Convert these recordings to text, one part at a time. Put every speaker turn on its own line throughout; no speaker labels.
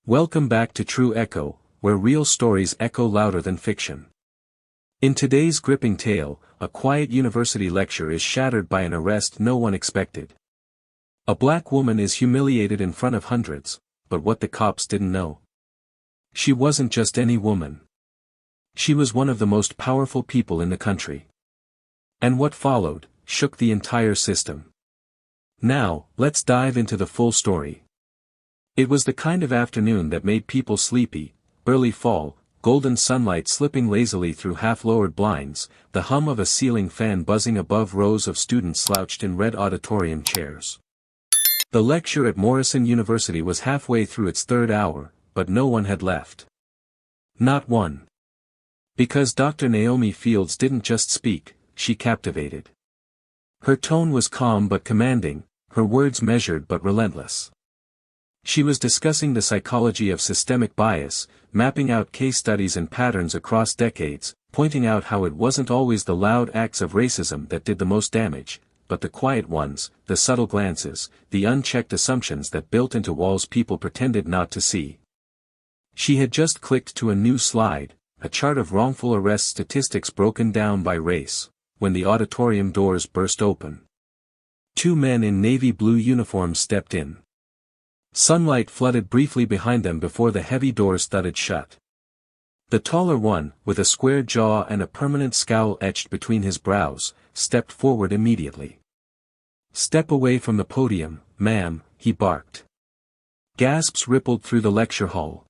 Welcome back to True Echo, where real stories echo louder than fiction. In today's gripping tale, a quiet university lecture is shattered by an arrest no one expected. A black woman is humiliated in front of hundreds, but what the cops didn't know. She wasn't just any woman. She was one of the most powerful people in the country. And what followed, shook the entire system. Now, let's dive into the full story. It was the kind of afternoon that made people sleepy: early fall, golden sunlight slipping lazily through half-lowered blinds, the hum of a ceiling fan buzzing above rows of students slouched in red auditorium chairs. The lecture at Morrison University was halfway through its third hour, but no one had left. Not one. Because Dr. Naomi Fields didn't just speak, she captivated. Her tone was calm but commanding, her words measured but relentless. She was discussing the psychology of systemic bias, mapping out case studies and patterns across decades, pointing out how it wasn't always the loud acts of racism that did the most damage, but the quiet ones, the subtle glances, the unchecked assumptions that built into walls people pretended not to see. She had just clicked to a new slide, a chart of wrongful arrest statistics broken down by race, when the auditorium doors burst open. Two men in navy blue uniforms stepped in. Sunlight flooded briefly behind them before the heavy doors thudded shut. The taller one, with a square jaw and a permanent scowl etched between his brows, stepped forward immediately. "Step away from the podium, ma'am," he barked. Gasps rippled through the lecture hall.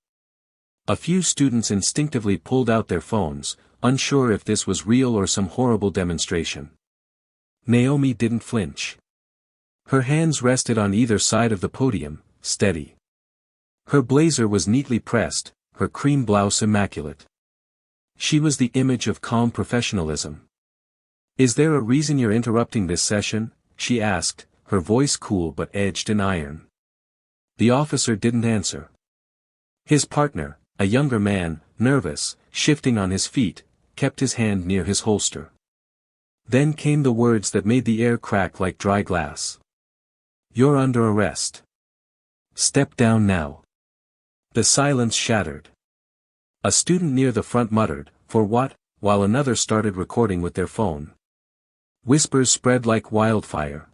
A few students instinctively pulled out their phones, unsure if this was real or some horrible demonstration. Naomi didn't flinch. Her hands rested on either side of the podium, steady. Her blazer was neatly pressed, her cream blouse immaculate. She was the image of calm professionalism. "Is there a reason you're interrupting this session?" she asked, her voice cool but edged in iron. The officer didn't answer. His partner, a younger man, nervous, shifting on his feet, kept his hand near his holster. Then came the words that made the air crack like dry glass. "You're under arrest. Step down now." The silence shattered. A student near the front muttered, "For what?" while another started recording with their phone. Whispers spread like wildfire.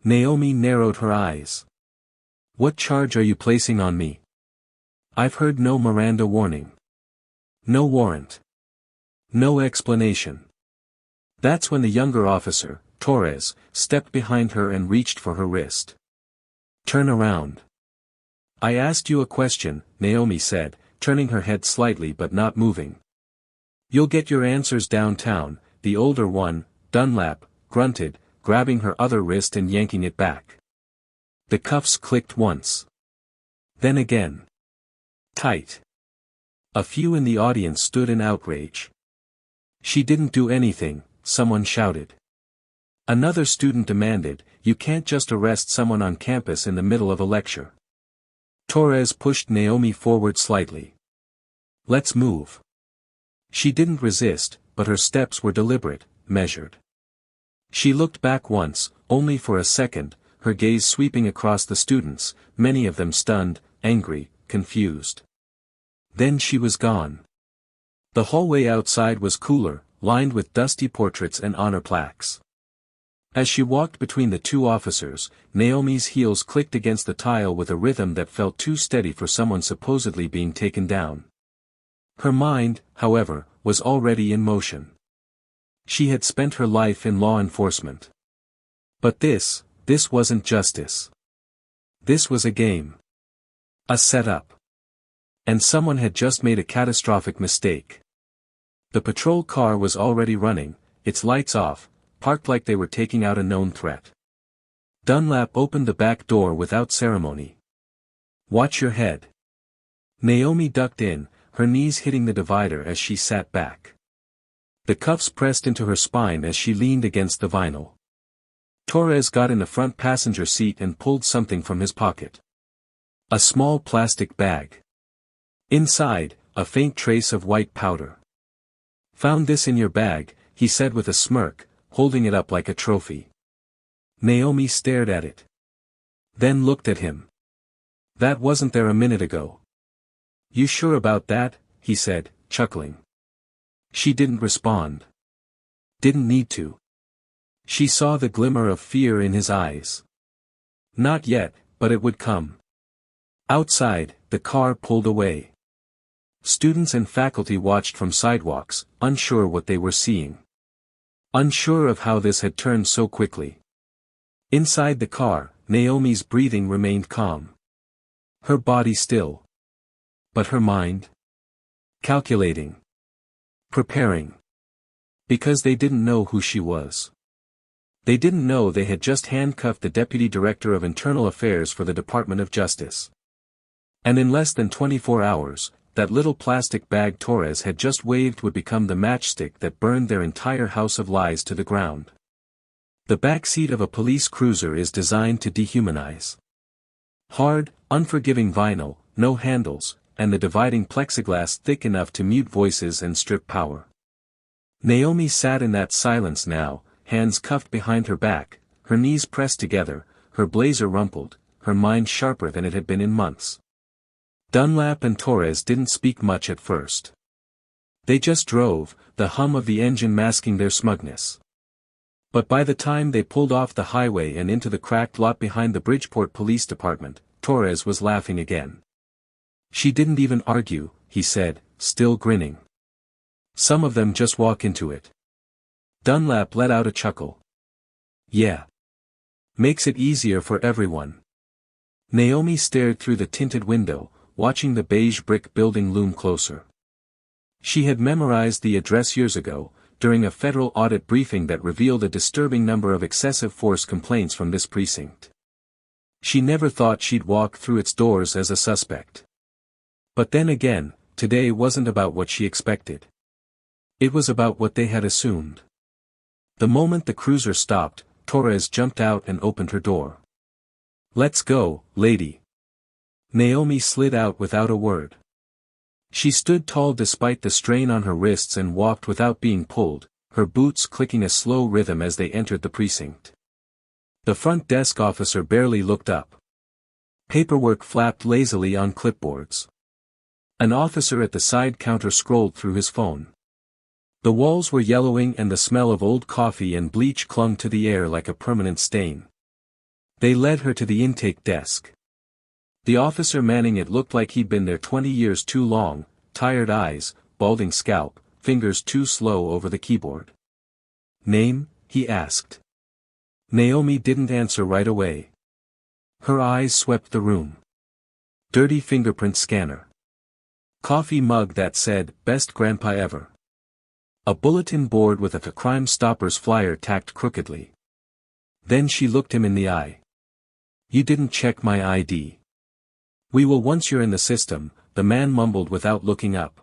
Naomi narrowed her eyes. "What charge are you placing on me?" "I've heard no Miranda warning. No warrant. No explanation." That's when the younger officer, Torres, stepped behind her and reached for her wrist. "Turn around." "I asked you a question," Naomi said, turning her head slightly but not moving. "You'll get your answers downtown," the older one, Dunlap, grunted, grabbing her other wrist and yanking it back. The cuffs clicked once. Then again. Tight. A few in the audience stood in outrage. "She didn't do anything," someone shouted. Another student demanded, "You can't just arrest someone on campus in the middle of a lecture." Torres pushed Naomi forward slightly. "Let's move." She didn't resist, but her steps were deliberate, measured. She looked back once, only for a second, her gaze sweeping across the students, many of them stunned, angry, confused. Then she was gone. The hallway outside was cooler, lined with dusty portraits and honor plaques. As she walked between the two officers, Naomi's heels clicked against the tile with a rhythm that felt too steady for someone supposedly being taken down. Her mind, however, was already in motion. She had spent her life in law enforcement. But this wasn't justice. This was a game. A setup. And someone had just made a catastrophic mistake. The patrol car was already running, its lights off, parked like they were taking out a known threat. Dunlap opened the back door without ceremony. "Watch your head." Naomi ducked in, her knees hitting the divider as she sat back. The cuffs pressed into her spine as she leaned against the vinyl. Torres got in the front passenger seat and pulled something from his pocket. A small plastic bag. Inside, a faint trace of white powder. "Found this in your bag," he said with a smirk, holding it up like a trophy. Naomi stared at it. Then looked at him. "That wasn't there a minute ago," "You sure about that?" he said, chuckling. She didn't respond. Didn't need to. She saw the glimmer of fear in his eyes. Not yet, but it would come. Outside, the car pulled away. Students and faculty watched from sidewalks, unsure what they were seeing. Unsure of how this had turned so quickly. Inside the car, Naomi's breathing remained calm. Her body still. But her mind? Calculating. Preparing. Because they didn't know who she was. They didn't know they had just handcuffed the Deputy Director of Internal Affairs for the Department of Justice. And in less than 24 hours, that little plastic bag Torres had just waved would become the matchstick that burned their entire house of lies to the ground. The backseat of a police cruiser is designed to dehumanize. Hard, unforgiving vinyl, no handles, and the dividing plexiglass thick enough to mute voices and strip power. Naomi sat in that silence now, hands cuffed behind her back, her knees pressed together, her blazer rumpled, her mind sharper than it had been in months. Dunlap and Torres didn't speak much at first. They just drove, the hum of the engine masking their smugness. But by the time they pulled off the highway and into the cracked lot behind the Bridgeport Police Department, Torres was laughing again. "She didn't even argue," he said, still grinning. "Some of them just walk into it." Dunlap let out a chuckle. "Yeah. Makes it easier for everyone." Naomi stared through the tinted window, watching the beige brick building loom closer. She had memorized the address years ago, during a federal audit briefing that revealed a disturbing number of excessive force complaints from this precinct. She never thought she'd walk through its doors as a suspect. But then again, today wasn't about what she expected. It was about what they had assumed. The moment the cruiser stopped, Torres jumped out and opened her door. "Let's go, lady." Naomi slid out without a word. She stood tall despite the strain on her wrists and walked without being pulled, her boots clicking a slow rhythm as they entered the precinct. The front desk officer barely looked up. Paperwork flapped lazily on clipboards. An officer at the side counter scrolled through his phone. The walls were yellowing and the smell of old coffee and bleach clung to the air like a permanent stain. They led her to the intake desk. The officer manning it looked like he'd been there 20 years too long, tired eyes, balding scalp, fingers too slow over the keyboard. "Name?" he asked. Naomi didn't answer right away. Her eyes swept the room. Dirty fingerprint scanner. Coffee mug that said, "Best Grandpa Ever." A bulletin board with a Crime Stoppers flyer tacked crookedly. Then she looked him in the eye. "You didn't check my ID." "We will once you're in the system," the man mumbled without looking up.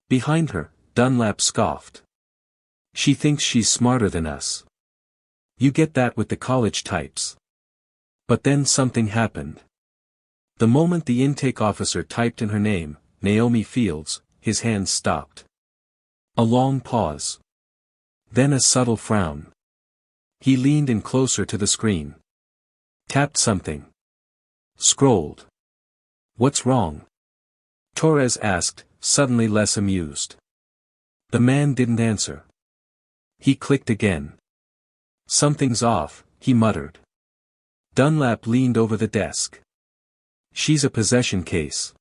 Behind her, Dunlap scoffed. "She thinks she's smarter than us. You get that with the college types." But then something happened. The moment the intake officer typed in her name, Naomi Fields, his hands stopped. A long pause. Then a subtle frown. He leaned in closer to the screen. Tapped something. Scrolled. "What's wrong?" Torres asked, suddenly less amused. The man didn't answer. He clicked again. "Something's off," he muttered. Dunlap leaned over the desk. "She's a possession case.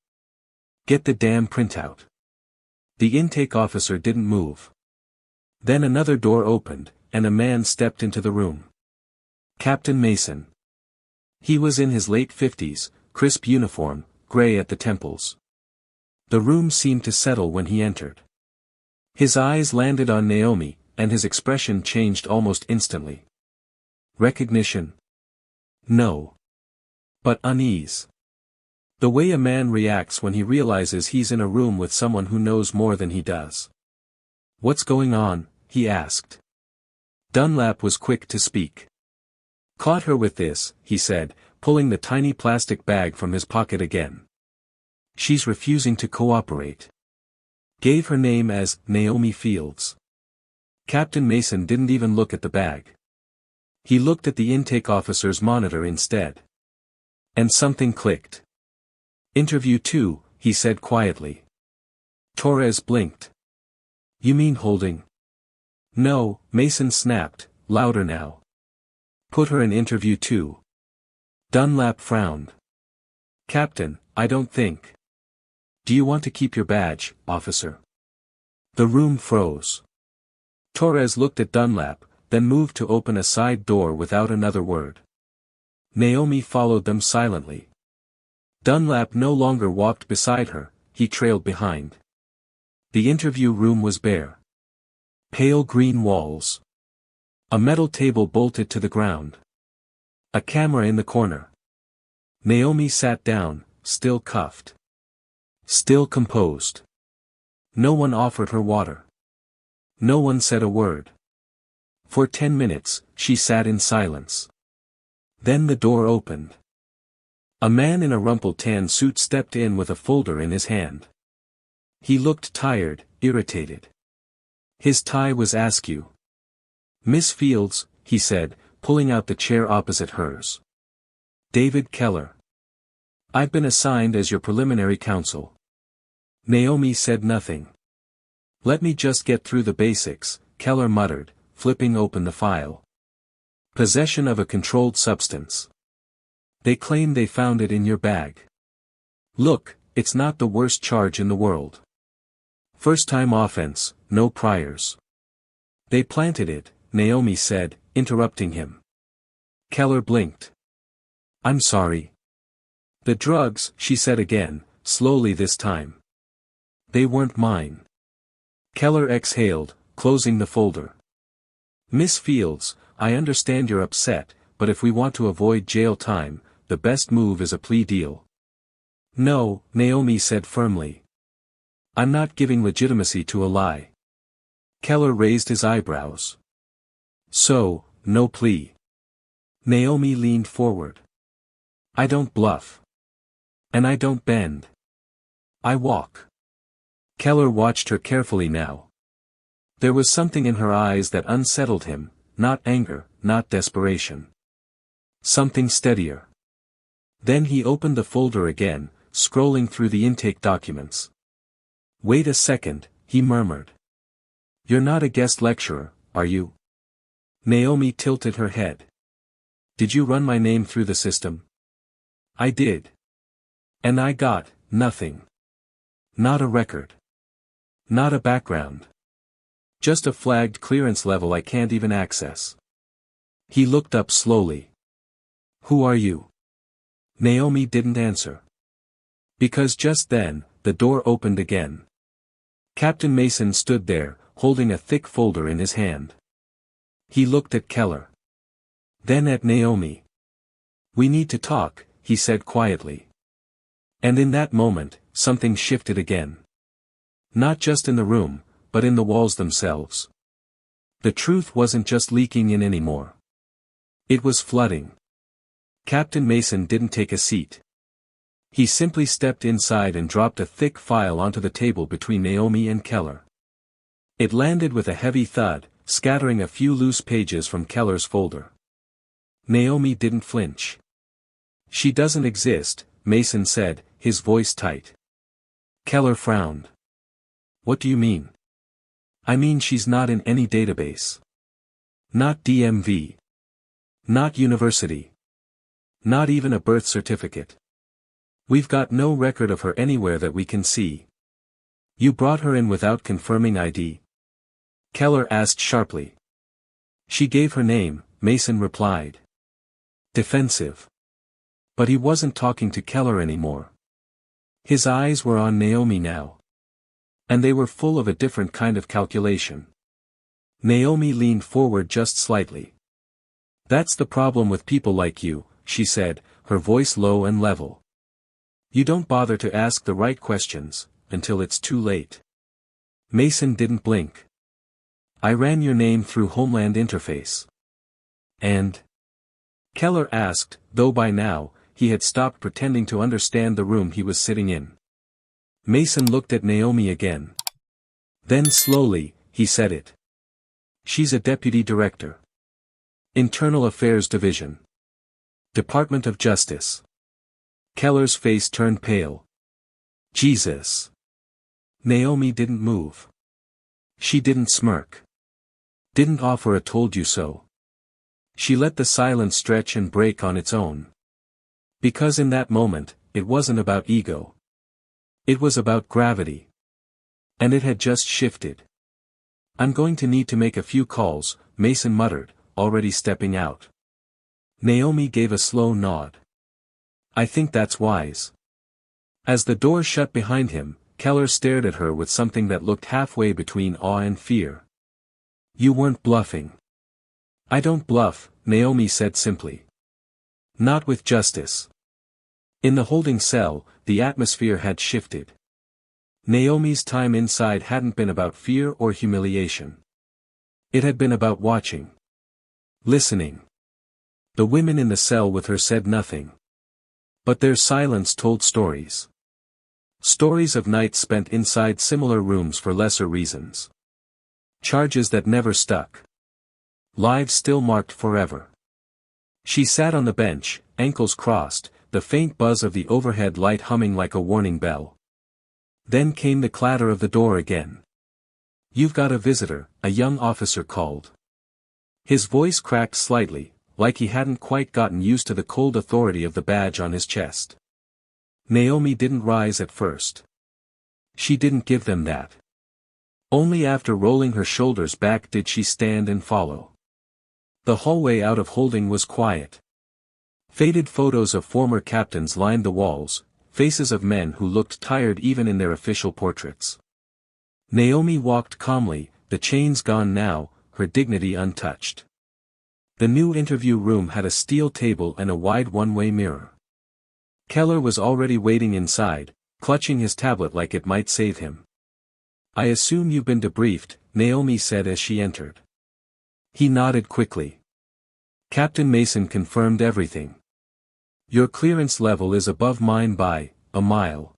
Get the damn printout." The intake officer didn't move. Then another door opened, and a man stepped into the room. Captain Mason. He was in his late 50s, crisp uniform, gray at the temples. The room seemed to settle when he entered. His eyes landed on Naomi, and his expression changed almost instantly. Recognition? No. But unease. The way a man reacts when he realizes he's in a room with someone who knows more than he does. "What's going on?" he asked. Dunlap was quick to speak. "Caught her with this," he said, pulling the tiny plastic bag from his pocket again. "She's refusing to cooperate. Gave her name as Naomi Fields." Captain Mason didn't even look at the bag. He looked at the intake officer's monitor instead. And something clicked. "Interview 2, he said quietly. Torres blinked. You mean holding? No, Mason snapped, louder now. Put her in interview too. Dunlap frowned. Captain, I don't think. Do you want to keep your badge, officer? The room froze. Torres looked at Dunlap, then moved to open a side door without another word. Naomi followed them silently. Dunlap no longer walked beside her, he trailed behind. The interview room was bare. Pale green walls. A metal table bolted to the ground. A camera in the corner. Naomi sat down, still cuffed. Still composed. No one offered her water. No one said a word. For 10 minutes, she sat in silence. Then the door opened. A man in a rumpled tan suit stepped in with a folder in his hand. He looked tired, irritated. His tie was askew. Miss Fields, he said, pulling out the chair opposite hers. David Keller. I've been assigned as your preliminary counsel. Naomi said nothing. Let me just get through the basics, Keller muttered, flipping open the file. Possession of a controlled substance. They claim they found it in your bag. Look, it's not the worst charge in the world. First-time offense, no priors. They planted it, Naomi said, interrupting him. Keller blinked. I'm sorry. The drugs, she said again, slowly this time. They weren't mine. Keller exhaled, closing the folder. Miss Fields, I understand you're upset, but if we want to avoid jail time, the best move is a plea deal. No, Naomi said firmly. I'm not giving legitimacy to a lie. Keller raised his eyebrows. So, no plea. Naomi leaned forward. I don't bluff. And I don't bend. I walk. Keller watched her carefully now. There was something in her eyes that unsettled him, not anger, not desperation. Something steadier. Then he opened the folder again, scrolling through the intake documents. Wait a second, he murmured. You're not a guest lecturer, are you? Naomi tilted her head. Did you run my name through the system? I did. And I got nothing. Not a record. Not a background. Just a flagged clearance level I can't even access. He looked up slowly. Who are you? Naomi didn't answer. Because just then, the door opened again. Captain Mason stood there, holding a thick folder in his hand. He looked at Keller. Then at Naomi. We need to talk, he said quietly. And in that moment, something shifted again. Not just in the room, but in the walls themselves. The truth wasn't just leaking in anymore. It was flooding. Captain Mason didn't take a seat. He simply stepped inside and dropped a thick file onto the table between Naomi and Keller. It landed with a heavy thud, scattering a few loose pages from Keller's folder. Naomi didn't flinch. She doesn't exist, Mason said, his voice tight. Keller frowned. What do you mean? I mean she's not in any database. Not DMV. Not university. Not even a birth certificate. We've got no record of her anywhere that we can see. You brought her in without confirming ID? Keller asked sharply. She gave her name, Mason replied. Defensive. But he wasn't talking to Keller anymore. His eyes were on Naomi now. And they were full of a different kind of calculation. Naomi leaned forward just slightly. That's the problem with people like you, she said, her voice low and level. You don't bother to ask the right questions, until it's too late. Mason didn't blink. I ran your name through Homeland Interface. And? Keller asked, though by now, he had stopped pretending to understand the room he was sitting in. Mason looked at Naomi again. Then slowly, he said it. She's a deputy director. Internal Affairs Division. Department of Justice. Keller's face turned pale. Jesus. Naomi didn't move. She didn't smirk. Didn't offer a told you so. She let the silence stretch and break on its own. Because in that moment, it wasn't about ego. It was about gravity. And it had just shifted. I'm going to need to make a few calls, Mason muttered, already stepping out. Naomi gave a slow nod. I think that's wise. As the door shut behind him, Keller stared at her with something that looked halfway between awe and fear. You weren't bluffing. I don't bluff, Naomi said simply. Not with justice. In the holding cell, the atmosphere had shifted. Naomi's time inside hadn't been about fear or humiliation. It had been about watching. Listening. The women in the cell with her said nothing. But their silence told stories. Stories of nights spent inside similar rooms for lesser reasons. Charges that never stuck. Lives still marked forever. She sat on the bench, ankles crossed, the faint buzz of the overhead light humming like a warning bell. Then came the clatter of the door again. You've got a visitor, a young officer called. His voice cracked slightly, like he hadn't quite gotten used to the cold authority of the badge on his chest. Naomi didn't rise at first. She didn't give them that. Only after rolling her shoulders back did she stand and follow. The hallway out of holding was quiet. Faded photos of former captains lined the walls, faces of men who looked tired even in their official portraits. Naomi walked calmly, the chains gone now, her dignity untouched. The new interview room had a steel table and a wide one-way mirror. Keller was already waiting inside, clutching his tablet like it might save him. I assume you've been debriefed, Naomi said as she entered. He nodded quickly. Captain Mason confirmed everything. Your clearance level is above mine by a mile.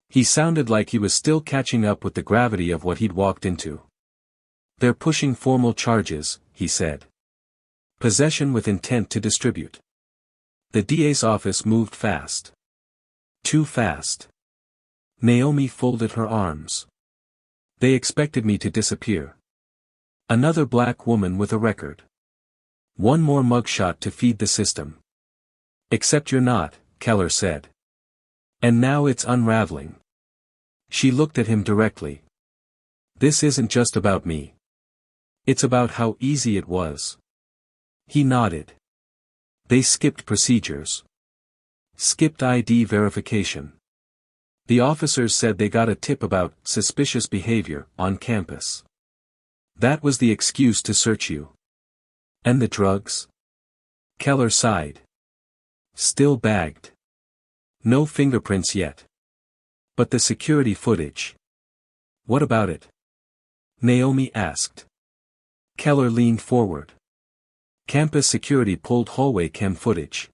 He sounded like he was still catching up with the gravity of what he'd walked into. They're pushing formal charges, he said. Possession with intent to distribute. The DA's office moved fast. Too fast. Naomi folded her arms. They expected me to disappear. Another black woman with a record. One more mugshot to feed the system. Except you're not, Keller said. And now it's unraveling. She looked at him directly. This isn't just about me. It's about how easy it was. He nodded. They skipped procedures. Skipped ID verification. The officers said they got a tip about suspicious behavior on campus. That was the excuse to search you. And the drugs? Keller sighed. Still bagged. No fingerprints yet. But the security footage. What about it? Naomi asked. Keller leaned forward. Campus security pulled hallway cam footage.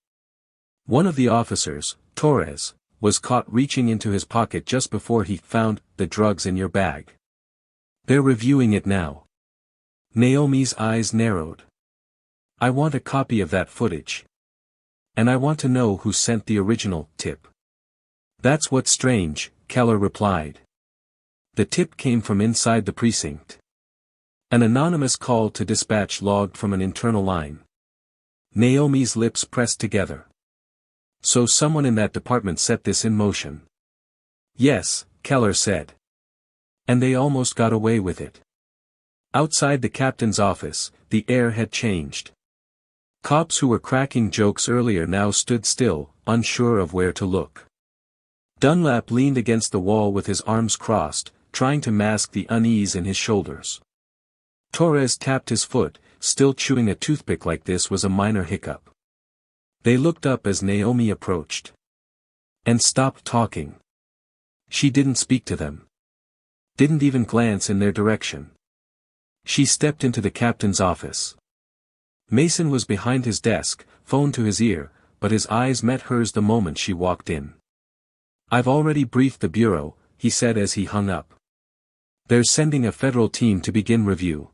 One of the officers, Torres, was caught reaching into his pocket just before he found the drugs in your bag. They're reviewing it now. Naomi's eyes narrowed. I want a copy of that footage. And I want to know who sent the original tip. That's what's strange, Keller replied. The tip came from inside the precinct. An anonymous call to dispatch logged from an internal line. Naomi's lips pressed together. So someone in that department set this in motion. Yes, Keller said. And they almost got away with it. Outside the captain's office, the air had changed. Cops who were cracking jokes earlier now stood still, unsure of where to look. Dunlap leaned against the wall with his arms crossed, trying to mask the unease in his shoulders. Torres tapped his foot, still chewing a toothpick like this was a minor hiccup. They looked up as Naomi approached. And stopped talking. She didn't speak to them. Didn't even glance in their direction. She stepped into the captain's office. Mason was behind his desk, phone to his ear, but his eyes met hers the moment she walked in. I've already briefed the bureau, he said as he hung up. They're sending a federal team to begin review.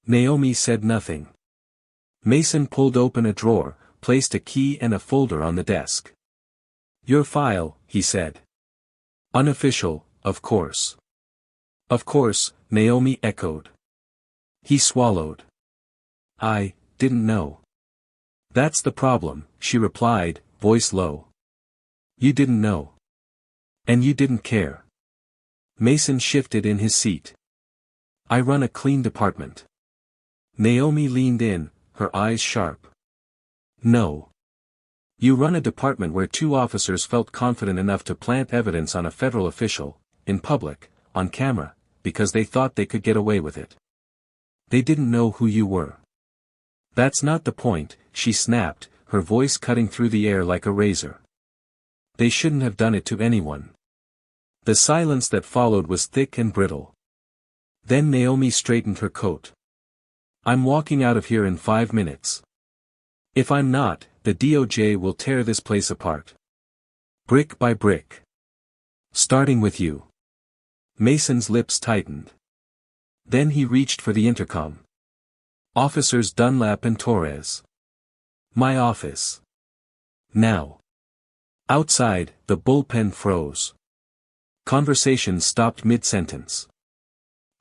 Naomi said nothing. Mason pulled open a drawer, placed a key and a folder on the desk. Your file, he said. Unofficial, of course. Of course, Naomi echoed. He swallowed. I didn't know. That's the problem, she replied, voice low. You didn't know. And you didn't care. Mason shifted in his seat. I run a clean department. Naomi leaned in, her eyes sharp. No. You run a department where two officers felt confident enough to plant evidence on a federal official, in public, on camera, because they thought they could get away with it. They didn't know who you were. That's not the point, she snapped, her voice cutting through the air like a razor. They shouldn't have done it to anyone. The silence that followed was thick and brittle. Then Naomi straightened her coat. I'm walking out of here in 5 minutes. If I'm not, the DOJ will tear this place apart. Brick by brick. Starting with you. Mason's lips tightened. Then he reached for the intercom. Officers Dunlap and Torres. My office. Now. Outside, the bullpen froze. Conversation stopped mid-sentence.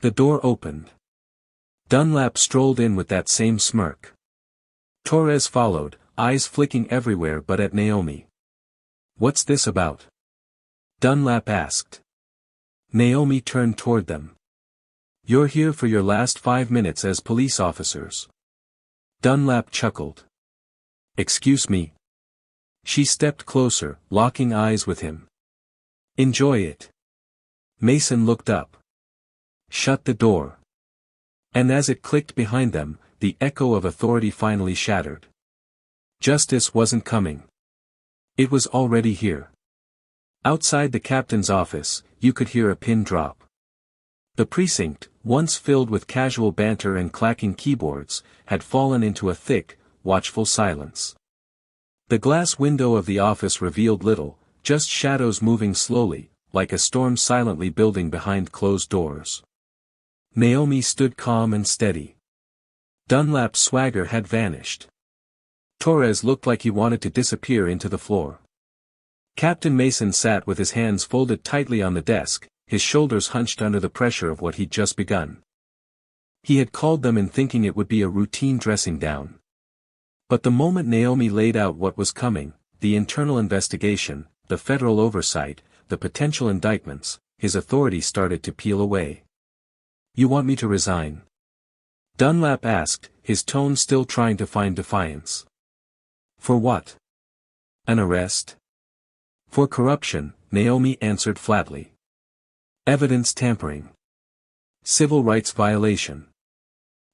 The door opened. Dunlap strolled in with that same smirk. Torres followed, eyes flicking everywhere but at Naomi. What's this about? Dunlap asked. Naomi turned toward them. You're here for your last 5 minutes as police officers. Dunlap chuckled. Excuse me. She stepped closer, locking eyes with him. Enjoy it. Mason looked up. Shut the door. And as it clicked behind them, the echo of authority finally shattered. Justice wasn't coming. It was already here. Outside the captain's office, you could hear a pin drop. The precinct, once filled with casual banter and clacking keyboards, had fallen into a thick, watchful silence. The glass window of the office revealed little, just shadows moving slowly, like a storm silently building behind closed doors. Naomi stood calm and steady. Dunlap's swagger had vanished. Torres looked like he wanted to disappear into the floor. Captain Mason sat with his hands folded tightly on the desk, his shoulders hunched under the pressure of what he'd just begun. He had called them in thinking it would be a routine dressing down. But the moment Naomi laid out what was coming, the internal investigation, the federal oversight, the potential indictments, his authority started to peel away. You want me to resign? Dunlap asked, his tone still trying to find defiance. For what? An arrest? For corruption, Naomi answered flatly. Evidence tampering. Civil rights violation.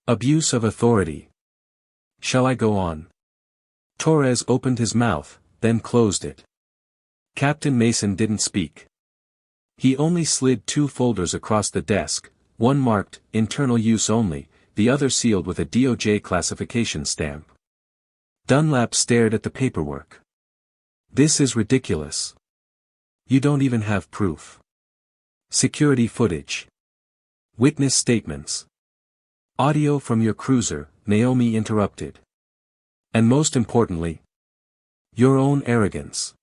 Abuse of authority. Shall I go on? Torres opened his mouth, then closed it. Captain Mason didn't speak. He only slid 2 folders across the desk, one marked, internal use only, the other sealed with a DOJ classification stamp. Dunlap stared at the paperwork. This is ridiculous. You don't even have proof. Security footage. Witness statements. Audio from your cruiser, Naomi interrupted. And most importantly, your own arrogance.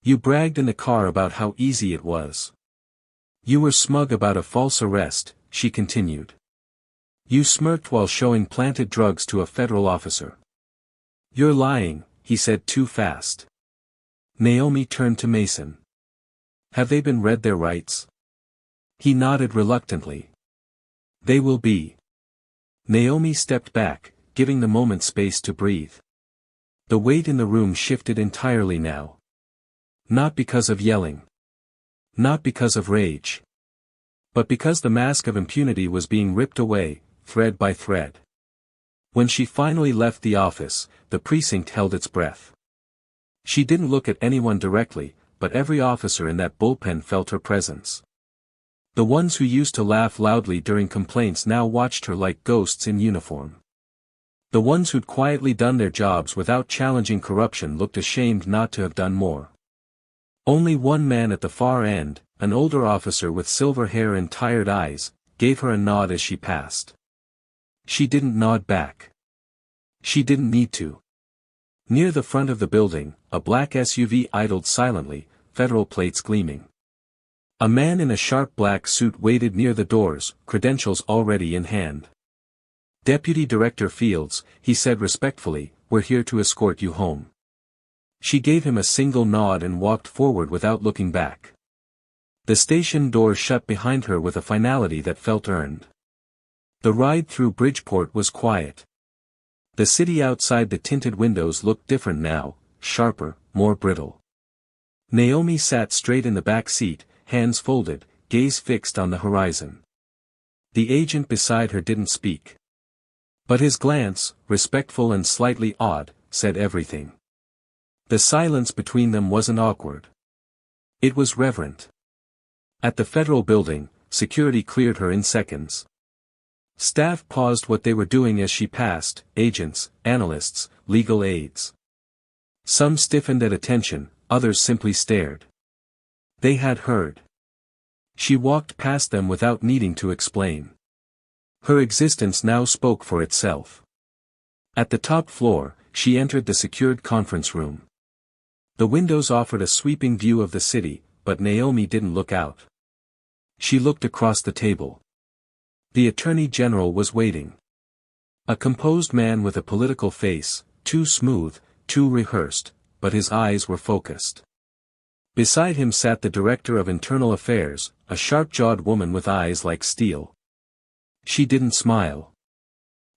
You bragged in the car about how easy it was. You were smug about a false arrest, she continued. You smirked while showing planted drugs to a federal officer. You're lying, he said too fast. Naomi turned to Mason. Have they been read their rights? He nodded reluctantly. They will be. Naomi stepped back, giving the moment space to breathe. The weight in the room shifted entirely now. Not because of yelling. Not because of rage. But because the mask of impunity was being ripped away, thread by thread. When she finally left the office, the precinct held its breath. She didn't look at anyone directly, but every officer in that bullpen felt her presence. The ones who used to laugh loudly during complaints now watched her like ghosts in uniform. The ones who'd quietly done their jobs without challenging corruption looked ashamed not to have done more. Only one man at the far end, an older officer with silver hair and tired eyes, gave her a nod as she passed. She didn't nod back. She didn't need to. Near the front of the building, a black SUV idled silently, federal plates gleaming. A man in a sharp black suit waited near the doors, credentials already in hand. "Deputy Director Fields," he said respectfully, "we're here to escort you home." She gave him a single nod and walked forward without looking back. The station door shut behind her with a finality that felt earned. The ride through Bridgeport was quiet. The city outside the tinted windows looked different now, sharper, more brittle. Naomi sat straight in the back seat, hands folded, gaze fixed on the horizon. The agent beside her didn't speak. But his glance, respectful and slightly odd, said everything. The silence between them wasn't awkward. It was reverent. At the federal building, security cleared her in seconds. Staff paused what they were doing as she passed, agents, analysts, legal aides. Some stiffened at attention, others simply stared. They had heard. She walked past them without needing to explain. Her existence now spoke for itself. At the top floor, she entered the secured conference room. The windows offered a sweeping view of the city, but Naomi didn't look out. She looked across the table. The Attorney General was waiting. A composed man with a political face, too smooth, too rehearsed, but his eyes were focused. Beside him sat the Director of Internal Affairs, a sharp-jawed woman with eyes like steel. She didn't smile.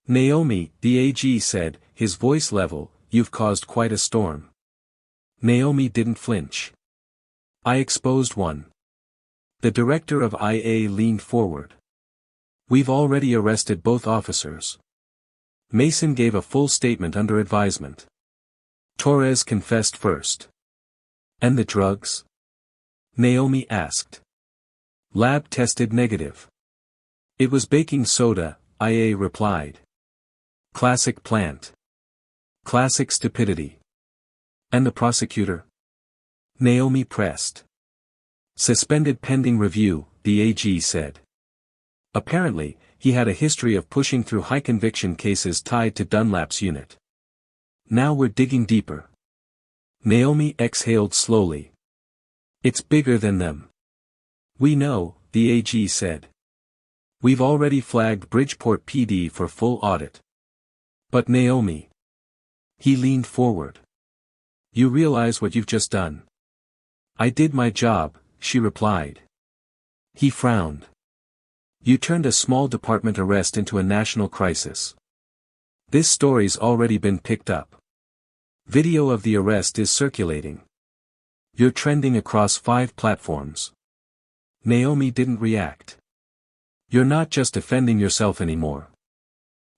"Naomi," the AG said, his voice level, "you've caused quite a storm." Naomi didn't flinch. "I exposed one." The director of IA leaned forward. "We've already arrested both officers." Mason gave a full statement under advisement. "Torres confessed first." "And the drugs?" Naomi asked. "Lab tested negative." "It was baking soda," IA replied. "Classic plant. Classic stupidity." "And the prosecutor?" Naomi pressed. "Suspended pending review," the AG said. Apparently, he had a history of pushing through high-conviction cases tied to Dunlap's unit. "Now we're digging deeper." Naomi exhaled slowly. "It's bigger than them." "We know," the AG said. "We've already flagged Bridgeport PD for full audit." "But Naomi." He leaned forward. "You realize what you've just done?" "I did my job," she replied. He frowned. "You turned a small department arrest into a national crisis. This story's already been picked up. Video of the arrest is circulating. You're trending across 5 platforms." Naomi didn't react. "You're not just defending yourself anymore.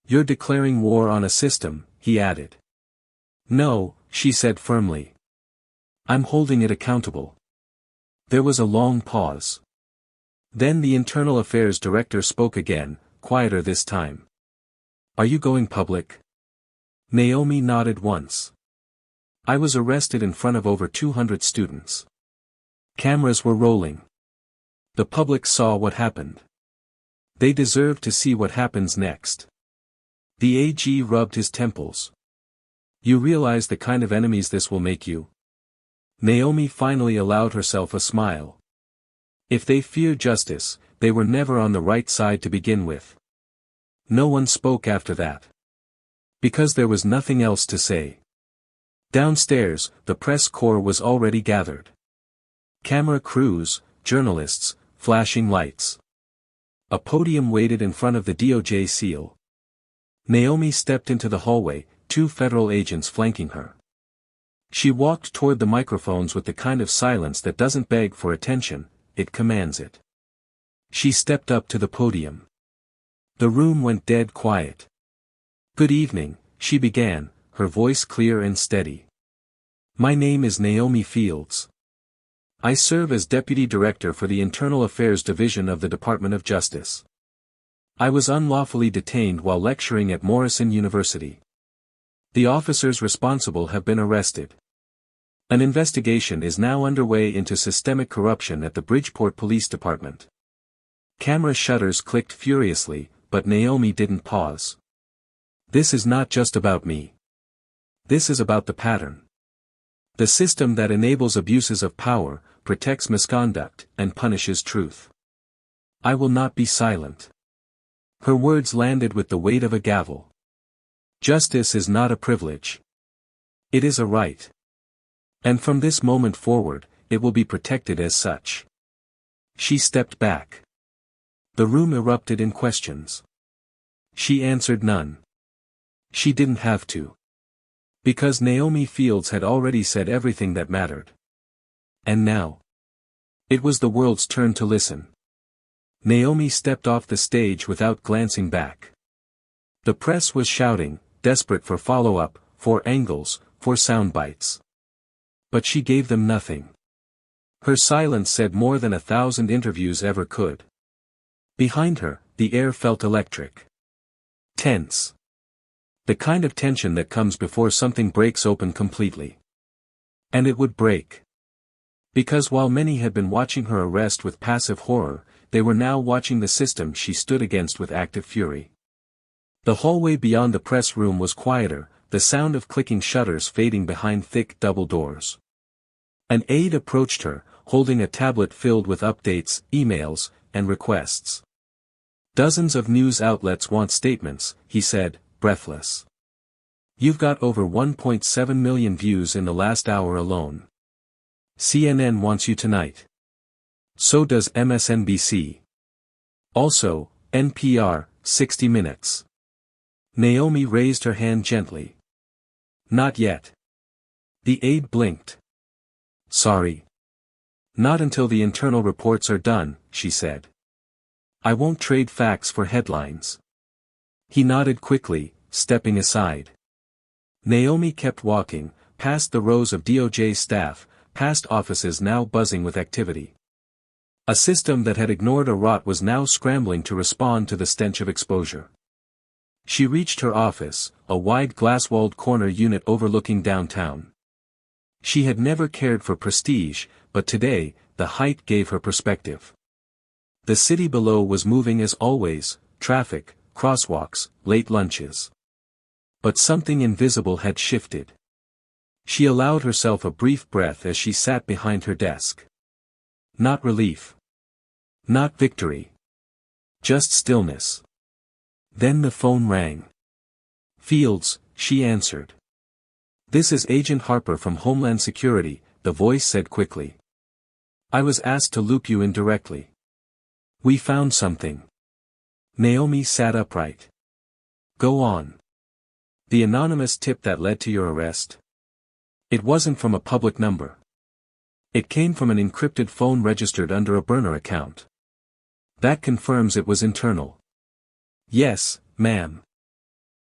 You're declaring war on a system," he added. "No," she said firmly. "I'm holding it accountable." There was a long pause. Then the Internal Affairs Director spoke again, quieter this time. "Are you going public?" Naomi nodded once. "I was arrested in front of over 200 students. Cameras were rolling. The public saw what happened. They deserve to see what happens next." The AG rubbed his temples. "You realize the kind of enemies this will make you?" Naomi finally allowed herself a smile. If they fear justice, they were never on the right side to begin with. No one spoke after that. Because there was nothing else to say. Downstairs, the press corps was already gathered. Camera crews, journalists, flashing lights. A podium waited in front of the DOJ seal. Naomi stepped into the hallway, 2 federal agents flanking her. She walked toward the microphones with the kind of silence that doesn't beg for attention, it commands it. She stepped up to the podium. The room went dead quiet. "Good evening," she began, her voice clear and steady. "My name is Naomi Fields. I serve as Deputy Director for the Internal Affairs Division of the Department of Justice. I was unlawfully detained while lecturing at Morrison University. The officers responsible have been arrested. An investigation is now underway into systemic corruption at the Bridgeport Police Department." Camera shutters clicked furiously, but Naomi didn't pause. "This is not just about me. This is about the pattern. The system that enables abuses of power, protects misconduct, and punishes truth. I will not be silent. Her words landed with the weight of a gavel. Justice is not a privilege. It is a right. And from this moment forward, it will be protected as such. She stepped back. The room erupted in questions. She answered none. She didn't have to. Because Naomi Fields had already said everything that mattered. And now? It was the world's turn to listen. Naomi stepped off the stage without glancing back. The press was shouting, desperate for follow-up, for angles, for soundbites. But she gave them nothing. Her silence said more than 1,000 interviews ever could. Behind her, the air felt electric. Tense. The kind of tension that comes before something breaks open completely. And it would break. Because while many had been watching her arrest with passive horror, they were now watching the system she stood against with active fury. The hallway beyond the press room was quieter, the sound of clicking shutters fading behind thick double doors. An aide approached her, holding a tablet filled with updates, emails, and requests. Dozens of news outlets want statements, he said, breathless. You've got over 1.7 million views in the last hour alone. CNN wants you tonight. So does MSNBC. Also, NPR, 60 Minutes. Naomi raised her hand gently. Not yet. The aide blinked. Sorry. Not until the internal reports are done, she said. I won't trade facts for headlines. He nodded quickly, stepping aside. Naomi kept walking, past the rows of DOJ staff, past offices now buzzing with activity. A system that had ignored a rot was now scrambling to respond to the stench of exposure. She reached her office, a wide glass-walled corner unit overlooking downtown. She had never cared for prestige, but today, the height gave her perspective. The city below was moving as always, traffic, crosswalks, late lunches. But something invisible had shifted. She allowed herself a brief breath as she sat behind her desk. Not relief. Not victory. Just stillness. Then the phone rang. Fields, she answered. This is Agent Harper from Homeland Security, the voice said quickly. I was asked to loop you in directly. We found something. Naomi sat upright. Go on. The anonymous tip that led to your arrest? It wasn't from a public number. It came from an encrypted phone registered under a burner account. That confirms it was internal. Yes, ma'am.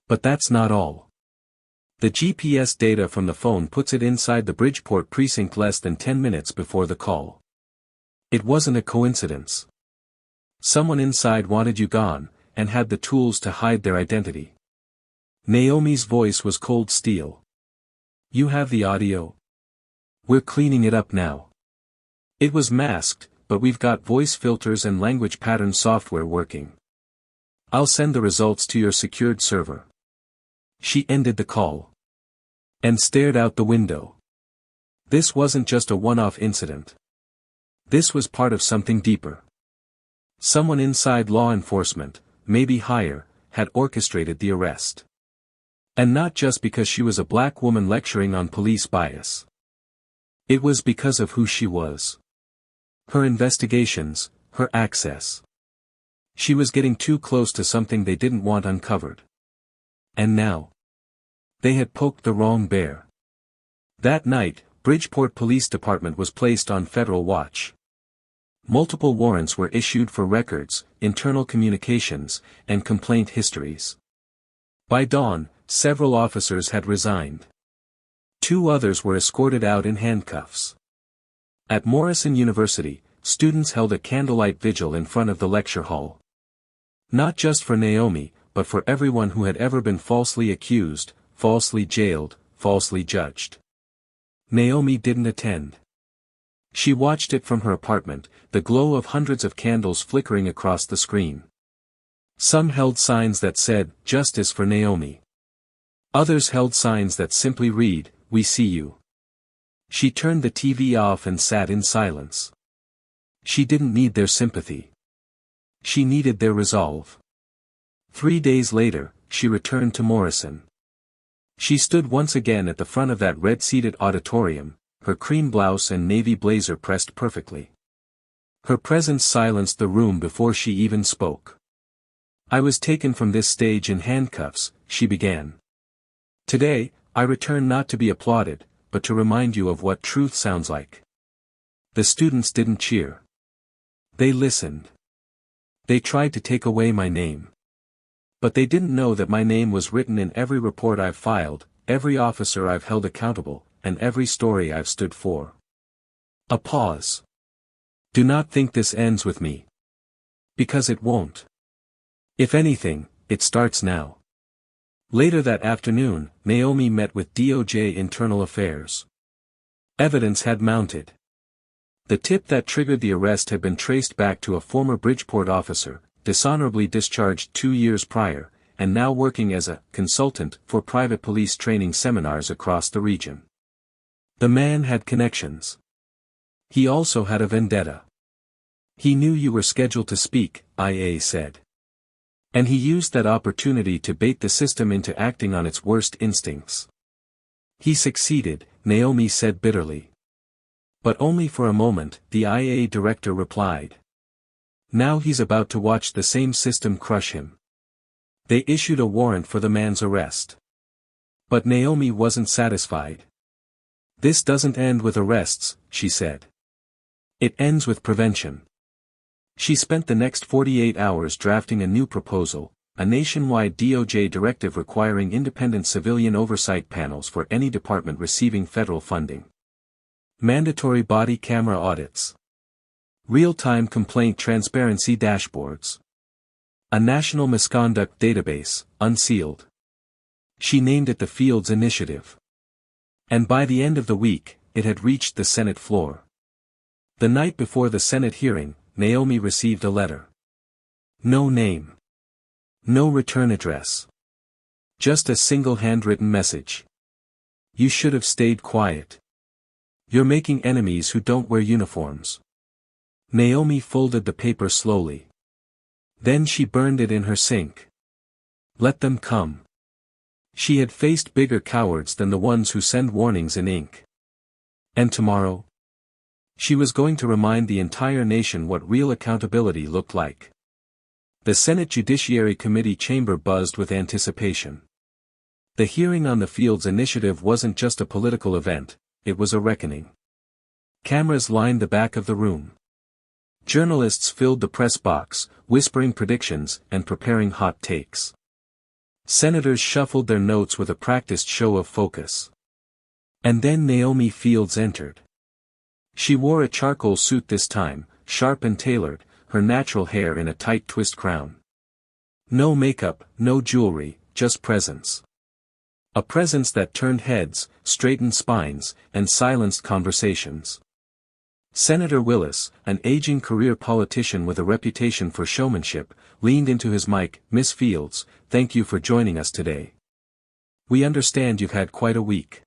But that's not all. The GPS data from the phone puts it inside the Bridgeport precinct less than 10 minutes before the call. It wasn't a coincidence. Someone inside wanted you gone, and had the tools to hide their identity. Naomi's voice was cold steel. You have the audio? We're cleaning it up now. It was masked, but we've got voice filters and language pattern software working. I'll send the results to your secured server. She ended the call. And stared out the window. This wasn't just a one-off incident. This was part of something deeper. Someone inside law enforcement, maybe higher, had orchestrated the arrest. And not just because she was a black woman lecturing on police bias. It was because of who she was. Her investigations, her access. She was getting too close to something they didn't want uncovered. And now? They had poked the wrong bear. That night, Bridgeport Police Department was placed on federal watch. Multiple warrants were issued for records, internal communications, and complaint histories. By dawn, several officers had resigned. 2 others were escorted out in handcuffs. At Morrison University, students held a candlelight vigil in front of the lecture hall. Not just for Naomi, but for everyone who had ever been falsely accused, falsely jailed, falsely judged. Naomi didn't attend. She watched it from her apartment, the glow of hundreds of candles flickering across the screen. Some held signs that said, "Justice for Naomi." Others held signs that simply read, "We see you." She turned the TV off and sat in silence. She didn't need their sympathy. She needed their resolve. 3 days later, she returned to Morrison. She stood once again at the front of that red-seated auditorium, her cream blouse and navy blazer pressed perfectly. Her presence silenced the room before she even spoke. "I was taken from this stage in handcuffs," she began. "Today, I return not to be applauded, but to remind you of what truth sounds like." The students didn't cheer. They listened. They tried to take away my name. But they didn't know that my name was written in every report I've filed, every officer I've held accountable, and every story I've stood for. A pause. "Do not think this ends with me. Because it won't. If anything, it starts now." Later that afternoon, Naomi met with DOJ Internal Affairs. Evidence had mounted. The tip that triggered the arrest had been traced back to a former Bridgeport officer, dishonorably discharged 2 years prior, and now working as a consultant for private police training seminars across the region. The man had connections. He also had a vendetta. "He knew you were scheduled to speak," IA said. "And he used that opportunity to bait the system into acting on its worst instincts." "He succeeded," Naomi said bitterly. "But only for a moment," the IA director replied. "Now he's about to watch the same system crush him." They issued a warrant for the man's arrest. But Naomi wasn't satisfied. "This doesn't end with arrests," she said. "It ends with prevention." She spent the next 48 hours drafting a new proposal, a nationwide DOJ directive requiring independent civilian oversight panels for any department receiving federal funding. Mandatory body camera audits. Real-time complaint transparency dashboards. A national misconduct database, unsealed. She named it the Fields Initiative. And by the end of the week, it had reached the Senate floor. The night before the Senate hearing, Naomi received a letter. No name. No return address. Just a single handwritten message. "You should have stayed quiet. You're making enemies who don't wear uniforms." Naomi folded the paper slowly. Then she burned it in her sink. Let them come. She had faced bigger cowards than the ones who send warnings in ink. And tomorrow? She was going to remind the entire nation what real accountability looked like. The Senate Judiciary Committee chamber buzzed with anticipation. The hearing on the Fields Initiative wasn't just a political event, it was a reckoning. Cameras lined the back of the room. Journalists filled the press box, whispering predictions and preparing hot takes. Senators shuffled their notes with a practiced show of focus. And then Naomi Fields entered. She wore a charcoal suit this time, sharp and tailored, her natural hair in a tight twist crown. No makeup, no jewelry, just presence. A presence that turned heads, straightened spines, and silenced conversations. Senator Willis, an aging career politician with a reputation for showmanship, leaned into his mic. "Miss Fields, thank you for joining us today. We understand you've had quite a week."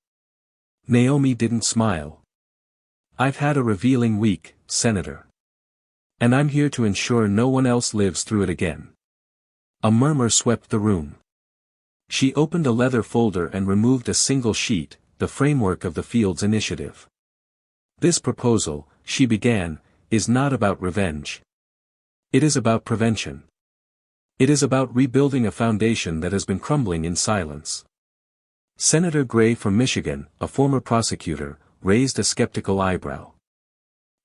Naomi didn't smile. "I've had a revealing week, Senator. And I'm here to ensure no one else lives through it again." A murmur swept the room. She opened a leather folder and removed a single sheet, the framework of the Fields Initiative. "This proposal," she began, "is not about revenge. It is about prevention. It is about rebuilding a foundation that has been crumbling in silence." Senator Gray from Michigan, a former prosecutor, raised a skeptical eyebrow.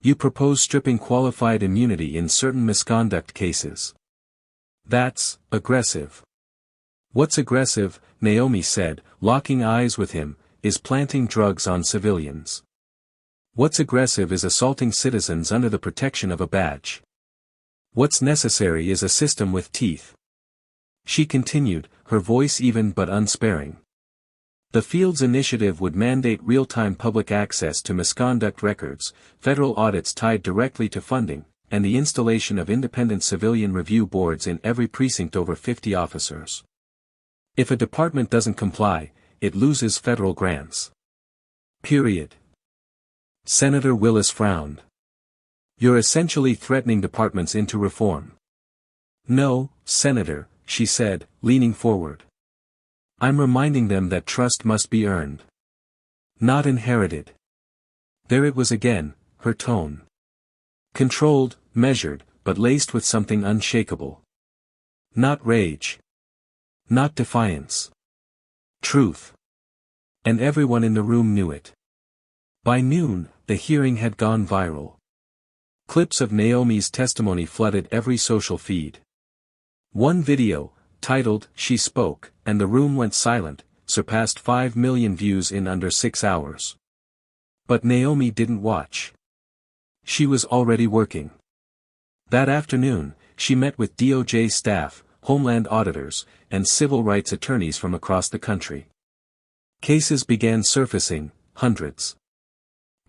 "You propose stripping qualified immunity in certain misconduct cases. That's aggressive." "What's aggressive," Naomi said, locking eyes with him, "is planting drugs on civilians. What's aggressive is assaulting citizens under the protection of a badge. What's necessary is a system with teeth." She continued, her voice even but unsparing. The Fields Initiative would mandate real-time public access to misconduct records, federal audits tied directly to funding, and the installation of independent civilian review boards in every precinct over 50 officers. If a department doesn't comply, it loses federal grants. Period. Senator Willis frowned. You're essentially threatening departments into reform. No, Senator, she said, leaning forward. I'm reminding them that trust must be earned. Not inherited. There it was again, her tone. Controlled, measured, but laced with something unshakable. Not rage. Not defiance. Truth. And everyone in the room knew it. By noon, the hearing had gone viral. Clips of Naomi's testimony flooded every social feed. One video, titled, "She Spoke, and the Room Went Silent," surpassed 5 million views in under 6 hours. But Naomi didn't watch. She was already working. That afternoon, she met with DOJ staff, Homeland auditors, and civil rights attorneys from across the country. Cases began surfacing, hundreds.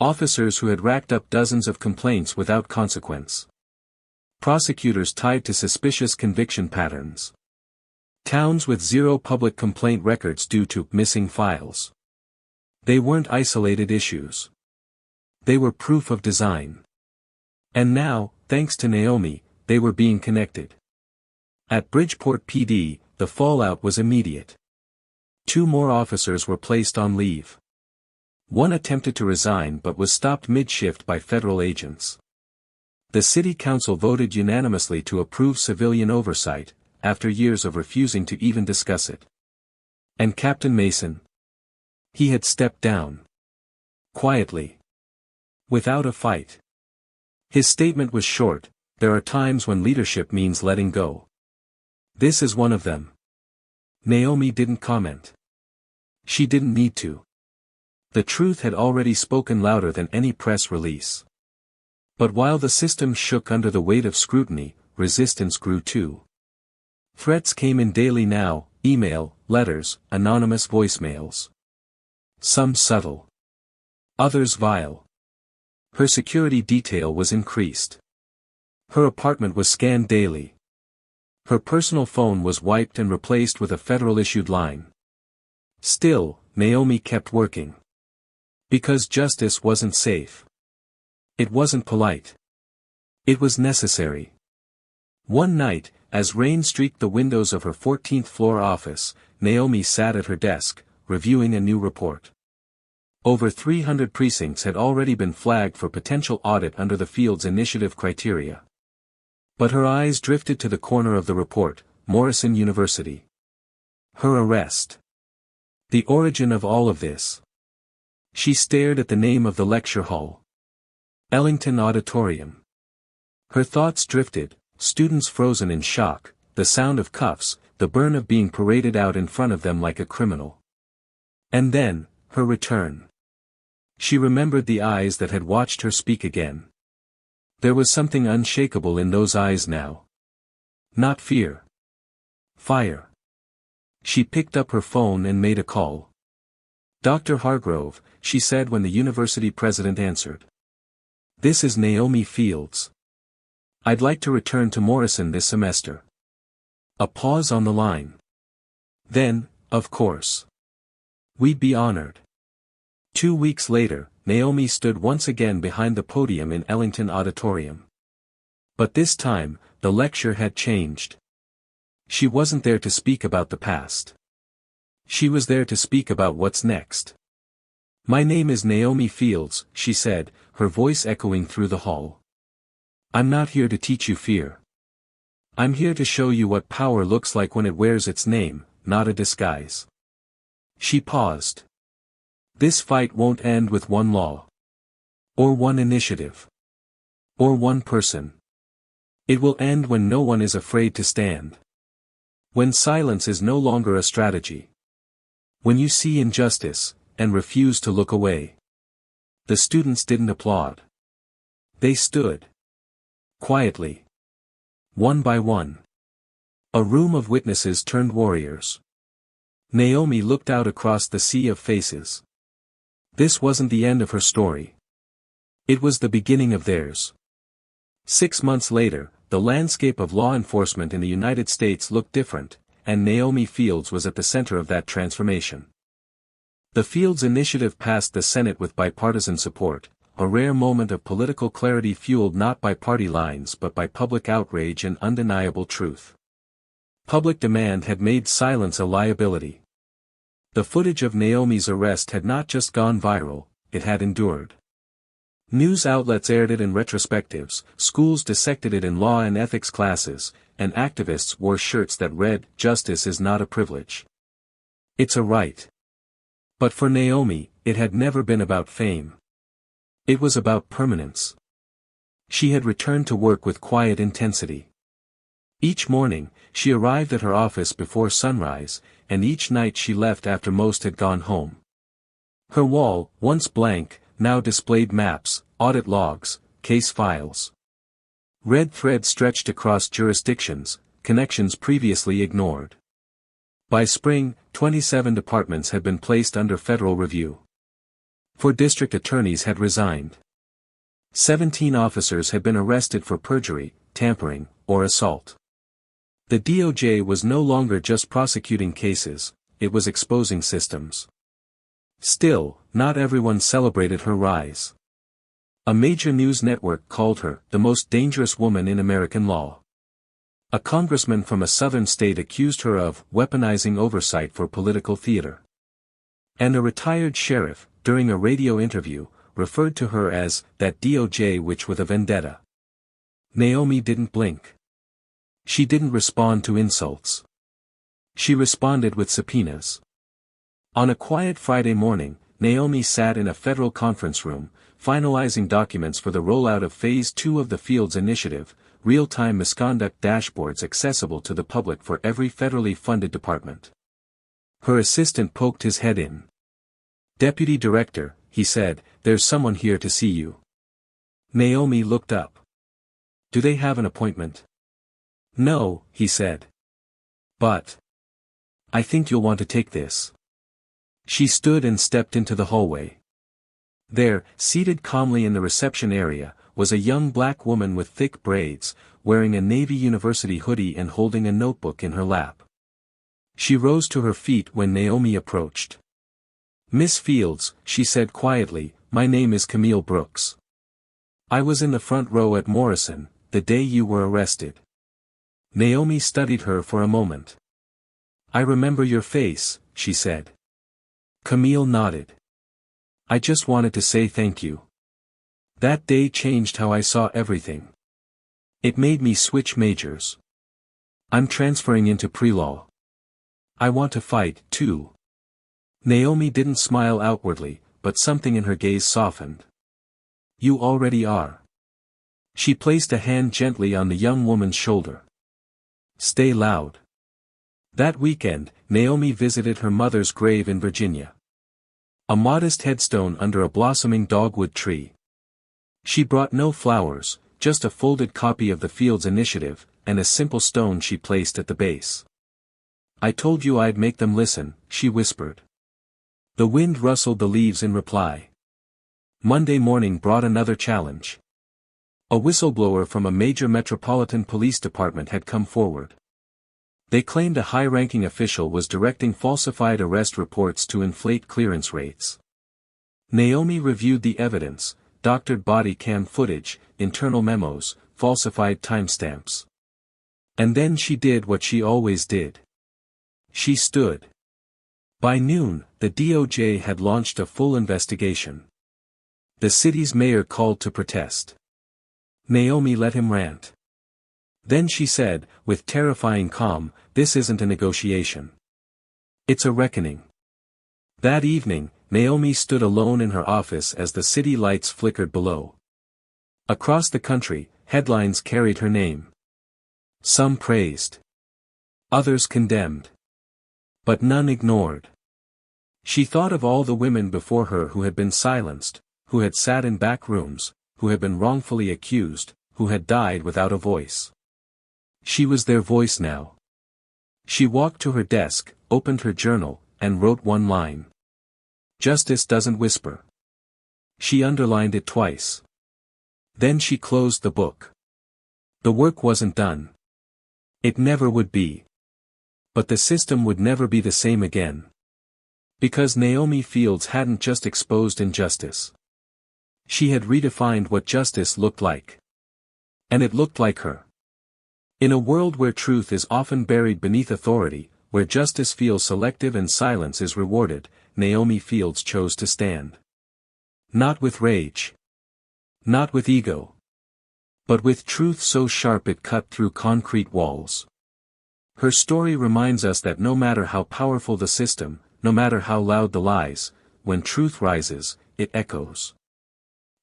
Officers who had racked up dozens of complaints without consequence. Prosecutors tied to suspicious conviction patterns. Towns with zero public complaint records due to missing files. They weren't isolated issues. They were proof of design. And now, thanks to Naomi, they were being connected. At Bridgeport PD, the fallout was immediate. 2 more officers were placed on leave. One attempted to resign but was stopped mid-shift by federal agents. The city council voted unanimously to approve civilian oversight, after years of refusing to even discuss it. And Captain Mason? He had stepped down. Quietly. Without a fight. His statement was short: there are times when leadership means letting go. This is one of them. Naomi didn't comment. She didn't need to. The truth had already spoken louder than any press release. But while the system shook under the weight of scrutiny, resistance grew too. Threats came in daily now: email, letters, anonymous voicemails. Some subtle. Others vile. Her security detail was increased. Her apartment was scanned daily. Her personal phone was wiped and replaced with a federal-issued line. Still, Naomi kept working. Because justice wasn't safe. It wasn't polite. It was necessary. One night, as rain streaked the windows of her 14th-floor office, Naomi sat at her desk, reviewing a new report. Over 300 precincts had already been flagged for potential audit under the Fields Initiative criteria. But her eyes drifted to the corner of the report: Morrison University. Her arrest. The origin of all of this. She stared at the name of the lecture hall. Ellington Auditorium. Her thoughts drifted, students frozen in shock, the sound of cuffs, the burn of being paraded out in front of them like a criminal. And then, her return. She remembered the eyes that had watched her speak again. There was something unshakable in those eyes now. Not fear. Fire. She picked up her phone and made a call. "Dr. Hargrove," she said when the university president answered. "This is Naomi Fields. I'd like to return to Morrison this semester." A pause on the line. Then, "Of course. We'd be honored." 2 weeks later, Naomi stood once again behind the podium in Ellington Auditorium. But this time, the lecture had changed. She wasn't there to speak about the past. She was there to speak about what's next. "My name is Naomi Fields," she said, her voice echoing through the hall. "I'm not here to teach you fear. I'm here to show you what power looks like when it wears its name, not a disguise." She paused. "This fight won't end with one law. Or one initiative. Or one person. It will end when no one is afraid to stand. When silence is no longer a strategy. When you see injustice, and refuse to look away." The students didn't applaud. They stood. Quietly. One by one. A room of witnesses turned warriors. Naomi looked out across the sea of faces. This wasn't the end of her story. It was the beginning of theirs. 6 months later, the landscape of law enforcement in the United States looked different, and Naomi Fields was at the center of that transformation. The Fields Initiative passed the Senate with bipartisan support, a rare moment of political clarity fueled not by party lines but by public outrage and undeniable truth. Public demand had made silence a liability. The footage of Naomi's arrest had not just gone viral, it had endured. News outlets aired it in retrospectives, schools dissected it in law and ethics classes, and activists wore shirts that read, "Justice is not a privilege. It's a right." But for Naomi, it had never been about fame. It was about permanence. She had returned to work with quiet intensity. Each morning, she arrived at her office before sunrise, and each night she left after most had gone home. Her wall, once blank, now displayed maps, audit logs, case files. Red threads stretched across jurisdictions, connections previously ignored. By spring, 27 departments had been placed under federal review. 4 district attorneys had resigned. 17 officers had been arrested for perjury, tampering, or assault. The DOJ was no longer just prosecuting cases, it was exposing systems. Still, not everyone celebrated her rise. A major news network called her the most dangerous woman in American law. A congressman from a southern state accused her of weaponizing oversight for political theater. And a retired sheriff, during a radio interview, referred to her as that DOJ witch with a vendetta. Naomi didn't blink. She didn't respond to insults. She responded with subpoenas. On a quiet Friday morning, Naomi sat in a federal conference room, finalizing documents for the rollout of Phase 2 of the Fields Initiative, real-time misconduct dashboards accessible to the public for every federally funded department. Her assistant poked his head in. "Deputy Director," he said, "there's someone here to see you." Naomi looked up. "Do they have an appointment?" "No," he said. "But I think you'll want to take this." She stood and stepped into the hallway. There, seated calmly in the reception area, was a young black woman with thick braids, wearing a Navy University hoodie and holding a notebook in her lap. She rose to her feet when Naomi approached. "Miss Fields," she said quietly, "my name is Camille Brooks. I was in the front row at Morrison, the day you were arrested." Naomi studied her for a moment. "I remember your face," she said. Camille nodded. "I just wanted to say thank you. That day changed how I saw everything. It made me switch majors. I'm transferring into pre-law. I want to fight, too." Naomi didn't smile outwardly, but something in her gaze softened. "You already are." She placed a hand gently on the young woman's shoulder. "Stay loud." That weekend, Naomi visited her mother's grave in Virginia. A modest headstone under a blossoming dogwood tree. She brought no flowers, just a folded copy of the Fields Initiative, and a simple stone she placed at the base. "I told you I'd make them listen," she whispered. The wind rustled the leaves in reply. Monday morning brought another challenge. A whistleblower from a major metropolitan police department had come forward. They claimed a high-ranking official was directing falsified arrest reports to inflate clearance rates. Naomi reviewed the evidence, doctored body cam footage, internal memos, falsified timestamps. And then she did what she always did. She stood. By noon, the DOJ had launched a full investigation. The city's mayor called to protest. Naomi let him rant. Then she said, with terrifying calm, "This isn't a negotiation. It's a reckoning." That evening, Naomi stood alone in her office as the city lights flickered below. Across the country, headlines carried her name. Some praised. Others condemned. But none ignored. She thought of all the women before her who had been silenced, who had sat in back rooms, who had been wrongfully accused, who had died without a voice. She was their voice now. She walked to her desk, opened her journal, and wrote one line. "Justice doesn't whisper." She underlined it twice. Then she closed the book. The work wasn't done. It never would be. But the system would never be the same again. Because Naomi Fields hadn't just exposed injustice. She had redefined what justice looked like. And it looked like her. In a world where truth is often buried beneath authority, where justice feels selective and silence is rewarded, Naomi Fields chose to stand. Not with rage. Not with ego. But with truth so sharp it cut through concrete walls. Her story reminds us that no matter how powerful the system, no matter how loud the lies, when truth rises, it echoes.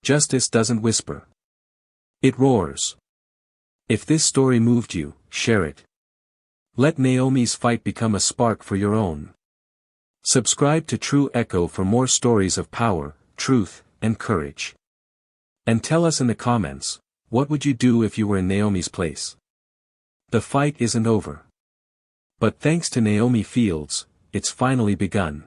Justice doesn't whisper. It roars. If this story moved you, share it. Let Naomi's fight become a spark for your own. Subscribe to True Echo for more stories of power, truth, and courage. And tell us in the comments, what would you do if you were in Naomi's place? The fight isn't over. But thanks to Naomi Fields, it's finally begun.